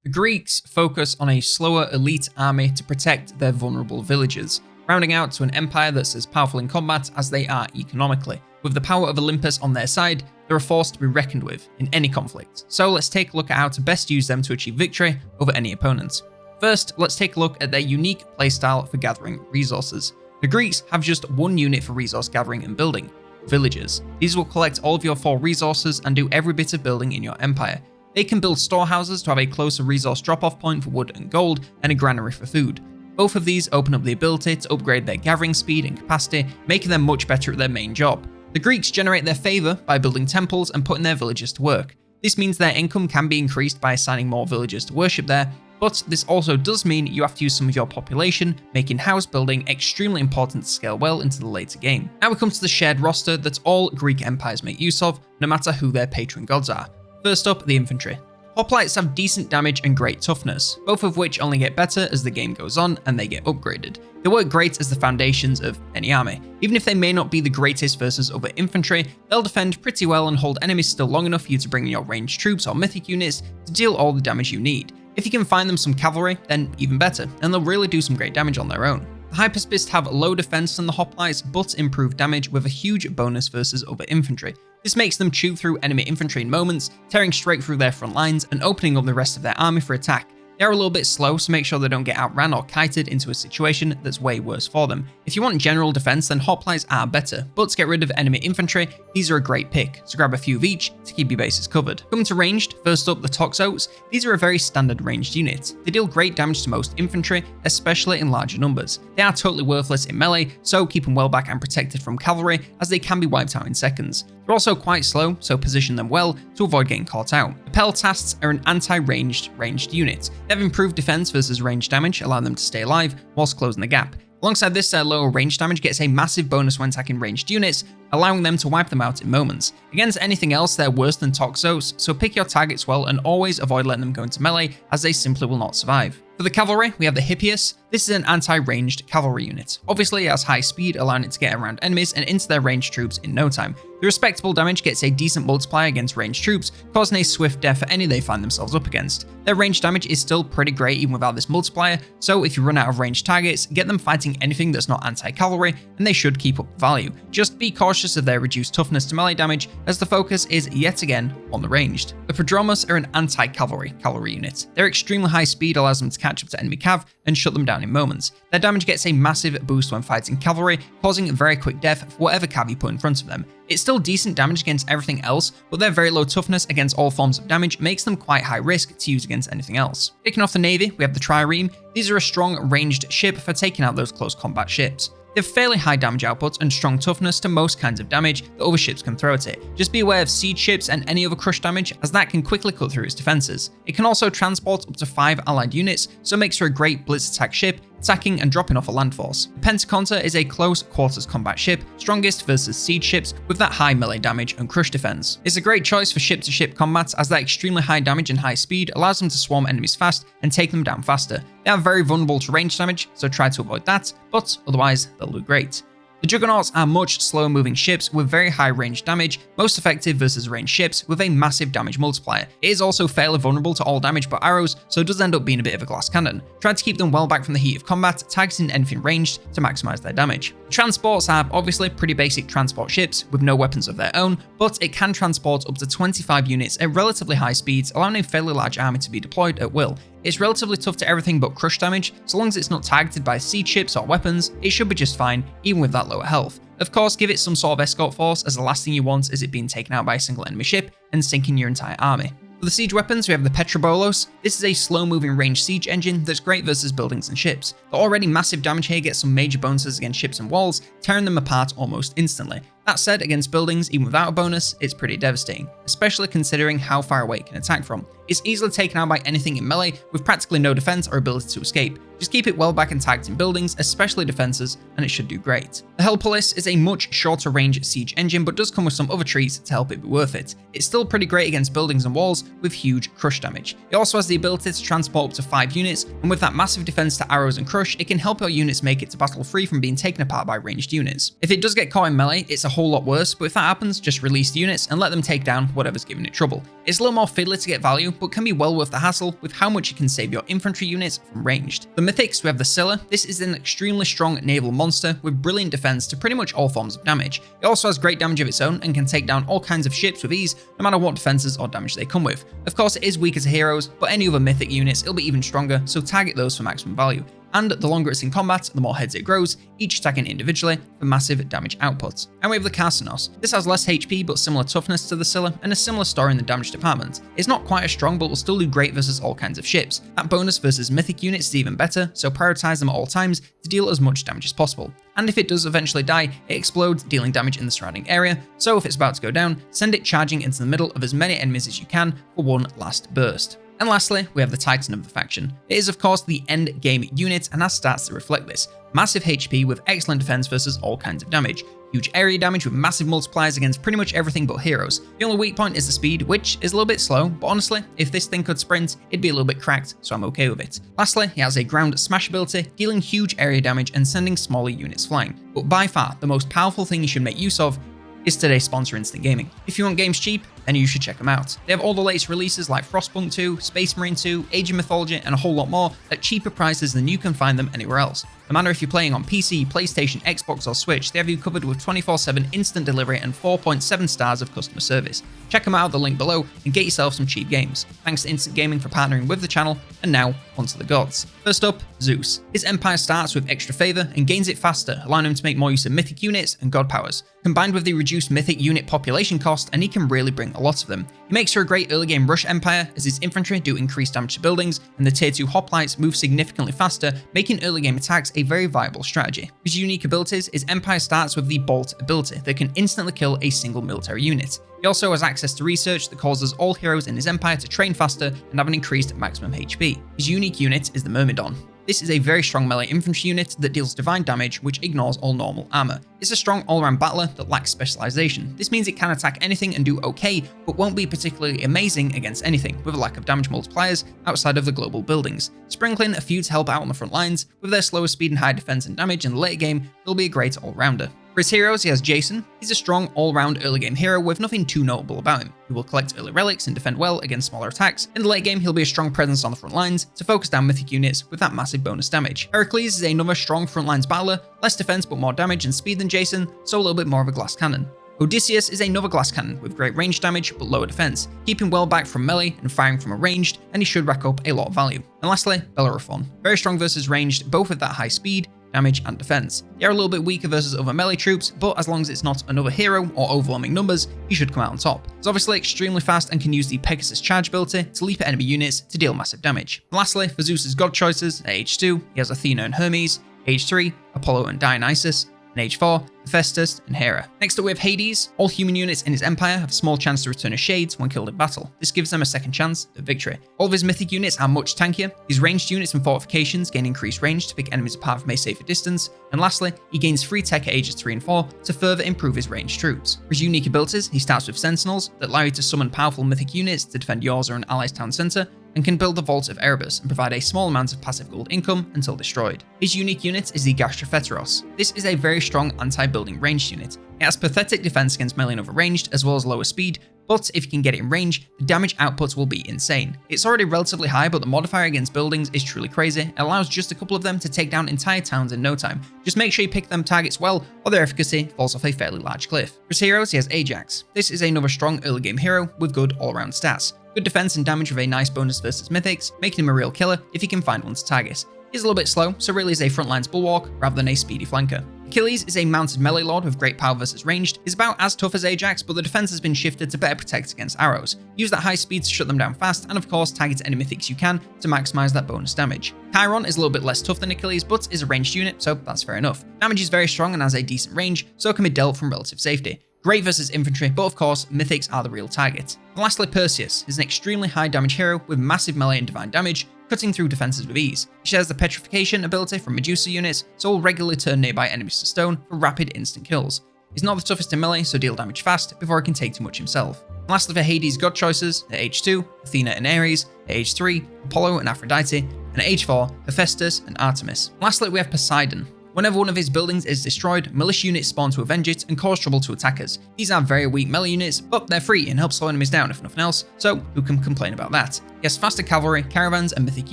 The Greeks focus on a slower elite army to protect their vulnerable villages, rounding out to an empire that's as powerful in combat as they are economically. With the power of Olympus on their side, they're a force to be reckoned with in any conflict. So let's take a look at how to best use them to achieve victory over any opponent. First, let's take a look at their unique playstyle for gathering resources. The Greeks have just one unit for resource gathering and building: villages. These will collect all of your 4 resources and do every bit of building in your empire. They can build storehouses to have a closer resource drop-off point for wood and gold, and a granary for food. Both of these open up the ability to upgrade their gathering speed and capacity, making them much better at their main job. The Greeks generate their favour by building temples and putting their villagers to work. This means their income can be increased by assigning more villagers to worship there, but this also does mean you have to use some of your population, making house building extremely important to scale well into the later game. Now we come to the shared roster that all Greek empires make use of, no matter who their patron gods are. First up, the infantry. Hoplites have decent damage and great toughness, both of which only get better as the game goes on and they get upgraded. They work great as the foundations of any army. Even if they may not be the greatest versus other infantry, they'll defend pretty well and hold enemies still long enough for you to bring in your ranged troops or mythic units to deal all the damage you need. If you can find them some cavalry, then even better, and they'll really do some great damage on their own. The Hypaspists have low defense than the hoplites, but improved damage with a huge bonus versus other infantry. This makes them chew through enemy infantry in moments, tearing straight through their front lines and opening up the rest of their army for attack. They are a little bit slow, so make sure they don't get outran or kited into a situation that's way worse for them. If you want general defense, then hoplites are better, but to get rid of enemy infantry, these are a great pick, so grab a few of each to keep your bases covered. Coming to ranged, first up the Toxotes. These are a very standard ranged unit. They deal great damage to most infantry, especially in larger numbers. They are totally worthless in melee, so keep them well back and protected from cavalry, as they can be wiped out in seconds. They're also quite slow, so position them well to avoid getting caught out. The Peltasts are an anti-ranged unit. They have improved defense versus range damage, allowing them to stay alive whilst closing the gap. Alongside this, their lower range damage gets a massive bonus when attacking ranged units, allowing them to wipe them out in moments. Against anything else, they're worse than Toxos, so pick your targets well and always avoid letting them go into melee, as they simply will not survive. For the cavalry, we have the Hippias. This is an anti-ranged cavalry unit. Obviously, it has high speed, allowing it to get around enemies and into their ranged troops in no time. The respectable damage gets a decent multiplier against ranged troops, causing a swift death for any they find themselves up against. Their range damage is still pretty great even without this multiplier, so if you run out of ranged targets, get them fighting anything that's not anti-cavalry, and they should keep up the value. Just be cautious of their reduced toughness to melee damage, as the focus is yet again on the ranged. The Prodromos are an anti-cavalry unit. Their extremely high speed allows them to catch up to enemy cav and shut them down in moments. Their damage gets a massive boost when fighting cavalry, causing very quick death for whatever cav you put in front of them. It's still decent damage against everything else, but their very low toughness against all forms of damage makes them quite high risk to use against anything else. Kicking off the navy, we have the Trireme. These are a strong ranged ship for taking out those close combat ships. They have fairly high damage output and strong toughness to most kinds of damage that other ships can throw at it. Just be aware of siege ships and any other crush damage, as that can quickly cut through its defenses. It can also transport up to 5 allied units, so it makes for a great blitz attack ship, attacking and dropping off a land force. The Pentaconta is a close quarters combat ship, strongest versus siege ships with that high melee damage and crush defense. It's a great choice for ship-to-ship combat, as that extremely high damage and high speed allows them to swarm enemies fast and take them down faster. They are very vulnerable to range damage, so try to avoid that, but otherwise they'll do great. The Juggernauts are much slower moving ships with very high range damage, most effective versus ranged ships with a massive damage multiplier. It is also fairly vulnerable to all damage but arrows, so it does end up being a bit of a glass cannon. Try to keep them well back from the heat of combat, targeting anything ranged to maximize their damage. The transports are obviously pretty basic transport ships with no weapons of their own, but it can transport up to 25 units at relatively high speeds, allowing a fairly large army to be deployed at will. It's relatively tough to everything but crush damage, so long as it's not targeted by siege ships or weapons, it should be just fine, even with that lower health. Of course, give it some sort of escort force, as the last thing you want is it being taken out by a single enemy ship and sinking your entire army. For the siege weapons, we have the Petrobolos. This is a slow-moving ranged siege engine that's great versus buildings and ships. The already massive damage here gets some major bonuses against ships and walls, tearing them apart almost instantly. That said, against buildings, even without a bonus, it's pretty devastating, especially considering how far away it can attack from. It's easily taken out by anything in melee, with practically no defense or ability to escape. Just keep it well back and tagged in buildings, especially defenses, and it should do great. The Helpolis is a much shorter range siege engine, but does come with some other treats to help it be worth it. It's still pretty great against buildings and walls, with huge crush damage. It also has the ability to transport up to 5 units, and with that massive defense to arrows and crush, it can help your units make it to battle free from being taken apart by ranged units. If it does get caught in melee, it's a whole lot worse, but if that happens, just release the units and let them take down whatever's giving it trouble. It's a little more fiddly to get value, but can be well worth the hassle with how much you can save your infantry units from ranged. The mythics, we have the Scylla. This is an extremely strong naval monster with brilliant defense to pretty much all forms of damage. It also has great damage of its own and can take down all kinds of ships with ease, no matter what defenses or damage they come with. Of course, it is weaker to heroes, but any other mythic units, it'll be even stronger, so target those for maximum value. And the longer it's in combat, the more heads it grows, each attacking individually for massive damage output. And we have the Carcinos. This has less HP but similar toughness to the Scylla, and a similar story in the damage department. It's not quite as strong but will still do great versus all kinds of ships. That bonus versus mythic units is even better, so prioritize them at all times to deal as much damage as possible. And if it does eventually die, it explodes, dealing damage in the surrounding area, so if it's about to go down, send it charging into the middle of as many enemies as you can for one last burst. And lastly, we have the Titan of the faction. It is of course the end game unit and has stats that reflect this. Massive HP with excellent defense versus all kinds of damage. Huge area damage with massive multipliers against pretty much everything but heroes. The only weak point is the speed, which is a little bit slow, but honestly, if this thing could sprint, it'd be a little bit cracked, so I'm okay with it. Lastly, he has a ground smash ability, dealing huge area damage and sending smaller units flying. But by far, the most powerful thing you should make use of is today's sponsor, Instant Gaming. If you want games cheap, then you should check them out. They have all the latest releases like Frostpunk 2, Space Marine 2, Age of Mythology, and a whole lot more at cheaper prices than you can find them anywhere else. No matter if you're playing on PC, PlayStation, Xbox, or Switch, they have you covered with 24/7 instant delivery and 4.7 stars of customer service. Check them out at the link below and get yourself some cheap games. Thanks to Instant Gaming for partnering with the channel, and now onto the gods. First up, Zeus. His empire starts with extra favor and gains it faster, allowing him to make more use of mythic units and god powers. Combined with the reduced mythic unit population cost, and he can really bring a lot of them. He makes for a great early game rush empire, as his infantry do increased damage to buildings, and the tier 2 hoplites move significantly faster, making early game attacks a very viable strategy. His unique abilities, his empire starts with the Bolt ability that can instantly kill a single military unit. He also has access to research that causes all heroes in his empire to train faster and have an increased maximum HP. His unique unit is the Myrmidon. This is a very strong melee infantry unit that deals divine damage which ignores all normal armor. It's a strong all-round battler that lacks specialization. This means it can attack anything and do okay, but won't be particularly amazing against anything, with a lack of damage multipliers outside of the global buildings. Sprinkling a few to help out on the front lines, with their slower speed and high defense and damage in the late game, he'll be a great all-rounder. For his heroes, he has Jason. He's a strong all-round early game hero with nothing too notable about him. He will collect early relics and defend well against smaller attacks. In the late game, he'll be a strong presence on the front lines to focus down mythic units with that massive bonus damage. Heracles is another strong front lines battler, less defense but more damage and speed than Jason, so a little bit more of a glass cannon. Odysseus is another glass cannon with great range damage but lower defense, keeping well back from melee and firing from a ranged, and he should rack up a lot of value. And lastly, Bellerophon. Very strong versus ranged, both with that high speed, damage and defense. They are a little bit weaker versus other melee troops, but as long as it's not another hero or overwhelming numbers, he should come out on top. He's obviously extremely fast and can use the Pegasus charge ability to leap at enemy units to deal massive damage. And lastly, for Zeus's god choices, at age 2, he has Athena and Hermes, age 3, Apollo and Dionysus, and age 4, Hephaestus and Hera. Next up we have Hades. All human units in his empire have a small chance to return as shades when killed in battle. This gives them a second chance at victory. All of his mythic units are much tankier. His ranged units and fortifications gain increased range to pick enemies apart from a safer distance. And lastly, he gains free tech at ages 3 and 4 to further improve his ranged troops. For his unique abilities, he starts with Sentinels that allow you to summon powerful mythic units to defend yours or an ally's town center, and can build the Vault of Erebus and provide a small amount of passive gold income until destroyed. His unique unit is the Gastropheteros. This is a very strong anti-building ranged unit. It has pathetic defense against melee and overranged, as well as lower speed, but if you can get it in range, the damage output will be insane. It's already relatively high, but the modifier against buildings is truly crazy. It allows just a couple of them to take down entire towns in no time. Just make sure you pick them targets well, or their efficacy falls off a fairly large cliff. For his heroes, he has Ajax. This is another strong early game hero with good all-around stats. Good defense and damage with a nice bonus versus mythics, making him a real killer if he can find one to target. He's a little bit slow, so really is a frontlines bulwark rather than a speedy flanker. Achilles is a mounted melee lord with great power versus ranged. He's about as tough as Ajax, but the defense has been shifted to better protect against arrows. Use that high speed to shut them down fast, and of course target any mythics you can to maximize that bonus damage. Chiron is a little bit less tough than Achilles, but is a ranged unit, so that's fair enough. Damage is very strong and has a decent range, so can be dealt from relative safety. Great versus infantry, but of course, mythics are the real target. And lastly, Perseus is an extremely high damage hero with massive melee and divine damage, cutting through defenses with ease. He shares the petrification ability from Medusa units, so will regularly turn nearby enemies to stone for rapid instant kills. He's not the toughest in melee, so deal damage fast before he can take too much himself. And lastly for Hades' god choices, at age 2, Athena and Ares, at age 3, Apollo and Aphrodite, and at age 4, Hephaestus and Artemis. And lastly we have Poseidon. Whenever one of his buildings is destroyed, militia units spawn to avenge it and cause trouble to attackers. These are very weak melee units, but they're free and help slow enemies down if nothing else, so who can complain about that? He has faster cavalry, caravans, and mythic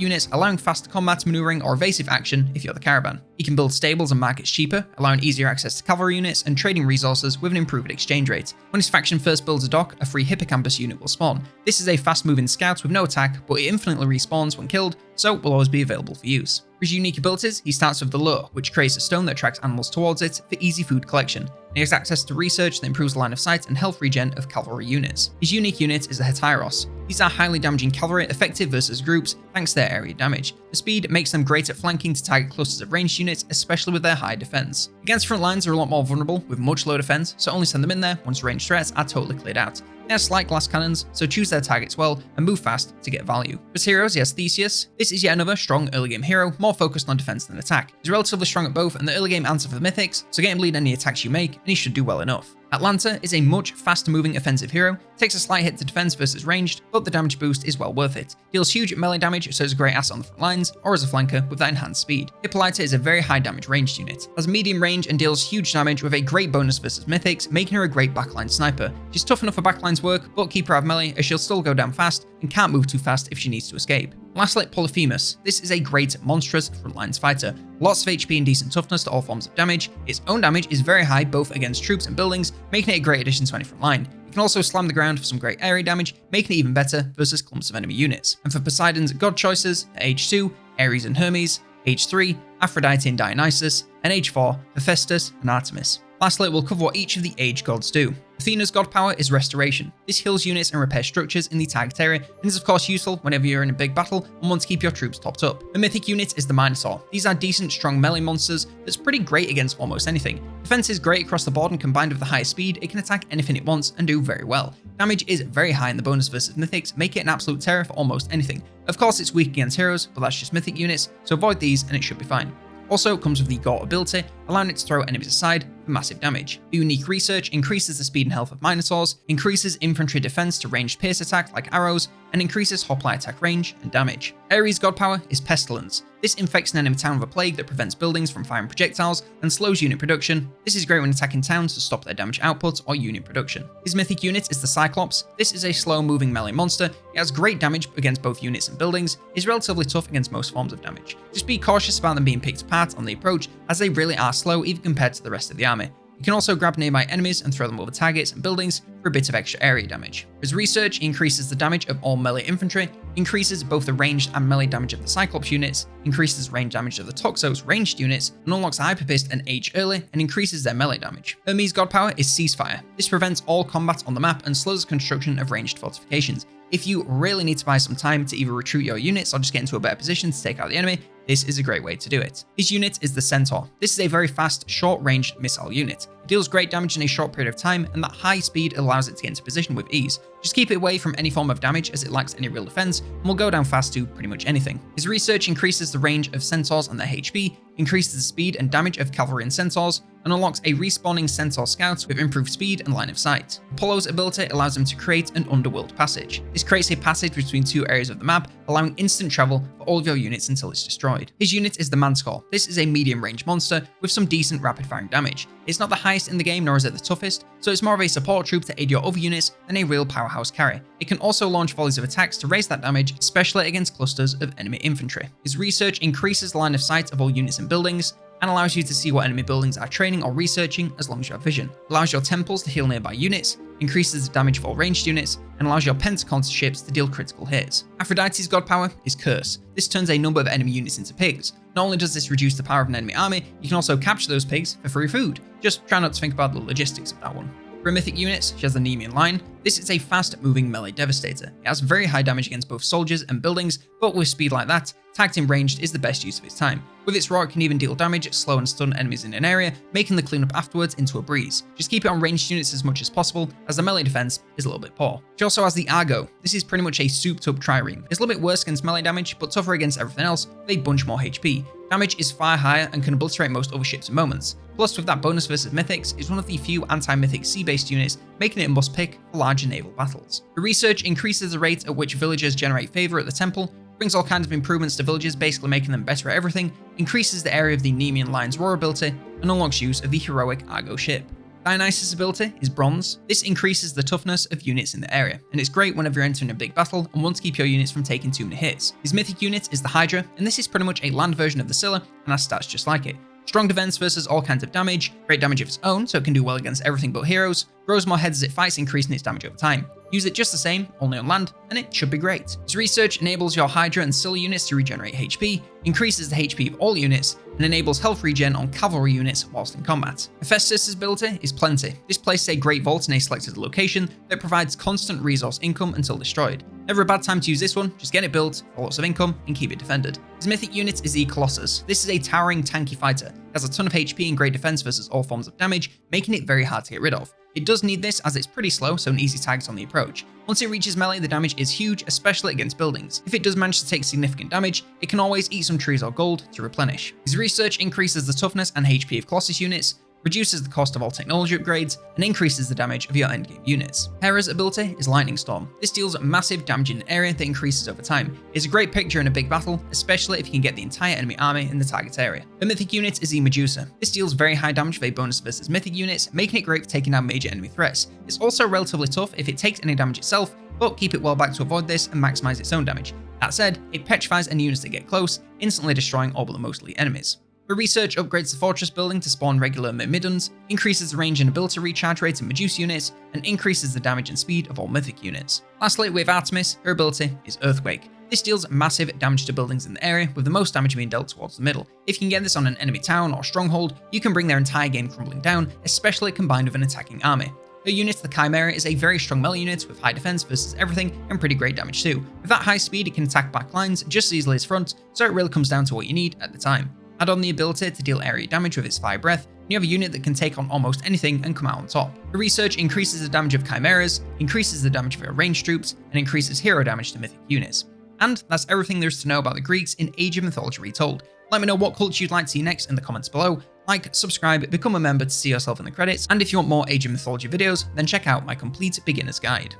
units, allowing faster combat, maneuvering, or evasive action if you're the caravan. He can build stables and markets cheaper, allowing easier access to cavalry units and trading resources with an improved exchange rate. When his faction first builds a dock, a free hippocampus unit will spawn. This is a fast-moving scout with no attack, but it infinitely respawns when killed, so will always be available for use. For his unique abilities, he starts with the lure, which creates a stone that attracts animals towards it for easy food collection. He has access to research that improves the line of sight and health regen of cavalry units. His unique unit is the Hetyros. These are highly damaging cavalry, effective versus groups thanks to their area damage. The speed makes them great at flanking to target clusters of ranged units, especially with their high defense. Against front lines, they're a lot more vulnerable with much low defense, so only send them in there once ranged threats are totally cleared out. They have slight glass cannons, so choose their targets well and move fast to get value. For his heroes, he has Theseus. This is yet another strong early game hero, more focused on defense than attack. He's relatively strong at both and the early game answer for the mythics, so get him lead any attacks you make and he should do well enough. Atlanta is a much faster moving offensive hero, takes a slight hit to defense versus ranged, but the damage boost is well worth it. Deals huge melee damage, so is a great asset on the front lines, or as a flanker with that enhanced speed. Hippolyta is a very high damage ranged unit, has medium range and deals huge damage with a great bonus versus mythics, making her a great backline sniper. She's tough enough for backlines work, but keep her out of melee as she'll still go down fast and can't move too fast if she needs to escape. Lastly, Polyphemus. This is a great, monstrous frontlines fighter. Lots of HP and decent toughness to all forms of damage. Its own damage is very high both against troops and buildings, making it a great addition to any front line. It can also slam the ground for some great area damage, making it even better versus clumps of enemy units. And for Poseidon's god choices, at age 2, Ares and Hermes, age 3, Aphrodite and Dionysus, and age 4, Hephaestus and Artemis. Lastly, we'll cover what each of the age gods do. Athena's god power is restoration. This heals units and repairs structures in the target area and is of course useful whenever you're in a big battle and want to keep your troops topped up. The mythic unit is the Minotaur. These are decent, strong melee monsters that's pretty great against almost anything. Defense is great across the board and combined with the higher speed, it can attack anything it wants and do very well. Damage is very high in the bonus versus mythics, make it an absolute terror for almost anything. Of course it's weak against heroes, but that's just mythic units, so avoid these and it should be fine. Also comes with the Gore ability, allowing it to throw enemies aside for massive damage. The unique research increases the speed and health of Minotaurs, increases infantry defense to ranged pierce attack like arrows, and increases hoplite attack range and damage. Ares' god power is Pestilence. This infects an enemy town with a plague that prevents buildings from firing projectiles and slows unit production. This is great when attacking towns to stop their damage output or unit production. His mythic unit is the Cyclops. This is a slow-moving melee monster. It has great damage against both units and buildings, is relatively tough against most forms of damage. Just be cautious about them being picked apart on the approach, as they really are slow even compared to the rest of the army. You can also grab nearby enemies and throw them over targets and buildings for a bit of extra area damage. His research increases the damage of all melee infantry, increases both the ranged and melee damage of the Cyclops units, increases range damage of the Toxos ranged units, and unlocks Hyperfist and age early and increases their melee damage. Hermes' god power is Ceasefire. This prevents all combat on the map and slows the construction of ranged fortifications. If you really need to buy some time to either retreat your units or just get into a better position to take out the enemy, this is a great way to do it. His unit is the Centaur. This is a very fast, short-ranged missile unit. It deals great damage in a short period of time, and that high speed allows it to get into position with ease. Just keep it away from any form of damage as it lacks any real defense, and will go down fast to pretty much anything. His research increases the range of centaurs and their HP, increases the speed and damage of cavalry and centaurs, and unlocks a respawning centaur scout with improved speed and line of sight. Apollo's ability allows him to create an underworld passage. This creates a passage between two areas of the map, allowing instant travel for all of your units until it's destroyed. His unit is the Manticore. This is a medium range monster with some decent rapid firing damage. It's not the highest in the game, nor is it the toughest, so it's more of a support troop to aid your other units than a real powerhouse carry. It can also launch volleys of attacks to raise that damage, especially against clusters of enemy infantry. His research increases the line of sight of all units and buildings, and allows you to see what enemy buildings are training or researching as long as you have vision. Allows your temples to heal nearby units, increases the damage of all ranged units, and allows your pentacons ships to deal critical hits. Aphrodite's god power is Curse. This turns a number of enemy units into pigs. Not only does this reduce the power of an enemy army, you can also capture those pigs for free food. Just try not to think about the logistics of that one. For mythic units, she has the Nemean line. This is a fast-moving melee devastator. It has very high damage against both soldiers and buildings, but with speed like that, tagged in ranged is the best use of its time. With its roar, it can even deal damage, slow and stun enemies in an area, making the cleanup afterwards into a breeze. Just keep it on ranged units as much as possible, as the melee defense is a little bit poor. She also has the Argo. This is pretty much a souped-up trireme. It's a little bit worse against melee damage, but tougher against everything else, with a bunch more HP. Damage is far higher and can obliterate most other ships in moments. Plus, with that bonus versus mythics, it's one of the few anti-mythic sea-based units, making it a must-pick for larger naval battles. The research increases the rate at which villagers generate favor at the temple, brings all kinds of improvements to villages, basically making them better at everything, increases the area of the Nemean Lion's Roar ability, and unlocks use of the heroic Argo ship. Dionysus' ability is Bronze. This increases the toughness of units in the area, and it's great whenever you're entering a big battle and want to keep your units from taking too many hits. His mythic unit is the Hydra, and this is pretty much a land version of the Scylla and has stats just like it. Strong defense versus all kinds of damage, great damage of its own, so it can do well against everything but heroes, grows more heads as it fights, increasing its damage over time. Use it just the same, only on land, and it should be great. His research enables your Hydra and Scylla units to regenerate HP, increases the HP of all units, and enables health regen on cavalry units whilst in combat. Hephaestus' ability is Plenty. This places a great vault in a selected location that provides constant resource income until destroyed. Never a bad time to use this one, just get it built, for lots of income, and keep it defended. His mythic unit is the Colossus. This is a towering, tanky fighter. It has a ton of HP and great defense versus all forms of damage, making it very hard to get rid of. It does need this as it's pretty slow, so an easy target on the approach. Once it reaches melee, the damage is huge, especially against buildings. If it does manage to take significant damage, it can always eat some trees or gold to replenish. His research increases the toughness and HP of Colossus units, reduces the cost of all technology upgrades, and increases the damage of your endgame units. Hera's ability is Lightning Storm. This deals massive damage in an area that increases over time. It's a great picture in a big battle, especially if you can get the entire enemy army in the target area. The mythic unit is the Medusa. This deals very high damage with a bonus versus mythic units, making it great for taking down major enemy threats. It's also relatively tough if it takes any damage itself, but keep it well back to avoid this and maximize its own damage. That said, it petrifies any units that get close, instantly destroying all but the most elite enemies. The research upgrades the fortress building to spawn regular Myrmidons, increases the range and ability recharge rate of Medusa units, and increases the damage and speed of all mythic units. Lastly, with Artemis, her ability is Earthquake. This deals massive damage to buildings in the area, with the most damage being dealt towards the middle. If you can get this on an enemy town or stronghold, you can bring their entire game crumbling down, especially combined with an attacking army. Her unit, the Chimera, is a very strong melee unit with high defense versus everything and pretty great damage too. With that high speed, it can attack back lines just as easily as front, so it really comes down to what you need at the time. Add on the ability to deal area damage with its fire breath, and you have a unit that can take on almost anything and come out on top. The research increases the damage of chimeras, increases the damage of your ranged troops, and increases hero damage to mythic units. And that's everything there is to know about the Greeks in Age of Mythology Retold. Let me know what culture you'd like to see next in the comments below. Like, subscribe, become a member to see yourself in the credits, and if you want more Age of Mythology videos, then check out my complete beginner's guide.